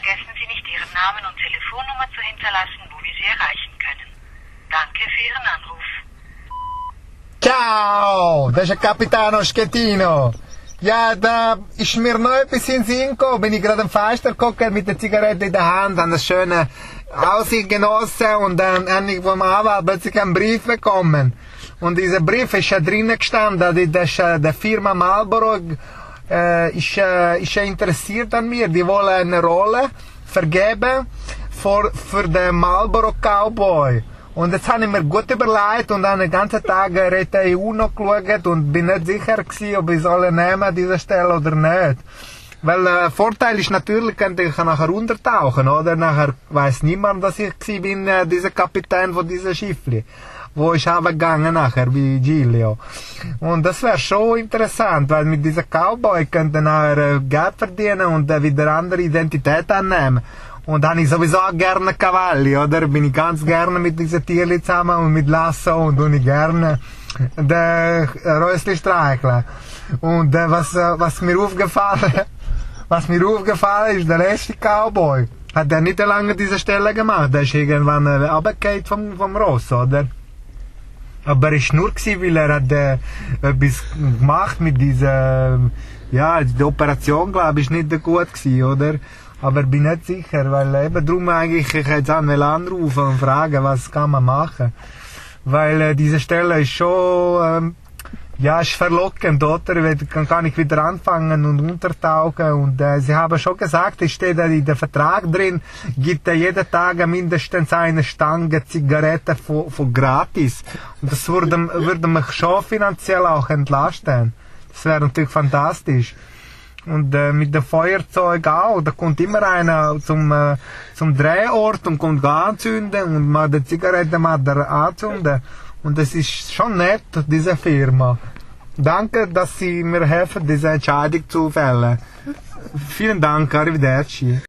vergessen Sie nicht, Ihren Namen und Telefonnummer zu hinterlassen, wo wir Sie erreichen können. Danke für Ihren Anruf. Ciao, das ist der Capitano Schettino. Ja, da ist mir noch etwas in den Sinn gekommen. Bin ich gerade am Fenster geguckt mit der Zigarette in der Hand, habe das schöne Aussicht genossen und dann habe ich vom Anwalt plötzlich einen Brief bekommen. Und dieser Brief ist ja drinnen gestanden, dass der Firma Marlboro ist interessiert an mir. Die wollen eine Rolle vergeben für den Marlboro Cowboy. Und jetzt habe ich mir gut überlegt und habe den ganzen Tag RTU noch geschaut und bin nicht sicher gewesen, ob ich soll nehmen an dieser Stelle oder nicht. Weil der Vorteil ist natürlich, ich kann nachher untertauchen, oder? Nachher weiss niemand, dass ich bin, dieser Kapitän von diesem Schiffli, wo ich gegangen nachher, wie Giglio. Und das wäre schon interessant, weil mit diesem Cowboy könnte nachher Geld verdienen und wieder andere Identität annehmen. Und habe ich sowieso auch gerne Cavalli, oder? Bin ich ganz gerne mit diesen Tierli zusammen und mit Lasso und ich gerne den Rösli streicheln. Und was mir aufgefallen ist, der letzte Cowboy hat nicht lange diese Stelle gemacht. Der ist irgendwann runtergefallen vom Ross, oder? Aber er war nur, weil er hat etwas gemacht mit dieser, die Operation, glaube ich, ist nicht gut gewesen, oder? Aber ich bin nicht sicher, weil eben darum eigentlich, ich jetzt anrufen und fragen, was kann man machen. Weil diese Stelle ist schon, ist verlockend, oder? Dann kann ich wieder anfangen und untertauchen. Und sie haben schon gesagt, es steht in dem Vertrag drin, gibt jeden Tag mindestens eine Stange Zigaretten von gratis. Und das würde mich schon finanziell auch entlasten. Das wäre natürlich fantastisch. Und mit dem Feuerzeug auch, da kommt immer einer zum Drehort und kommt anzünden und mal die Zigarette anzünden. Und das ist schon nett, diese Firma. Danke, dass Sie mir helfen, diese Entscheidung zu fällen. Vielen Dank, arrivederci.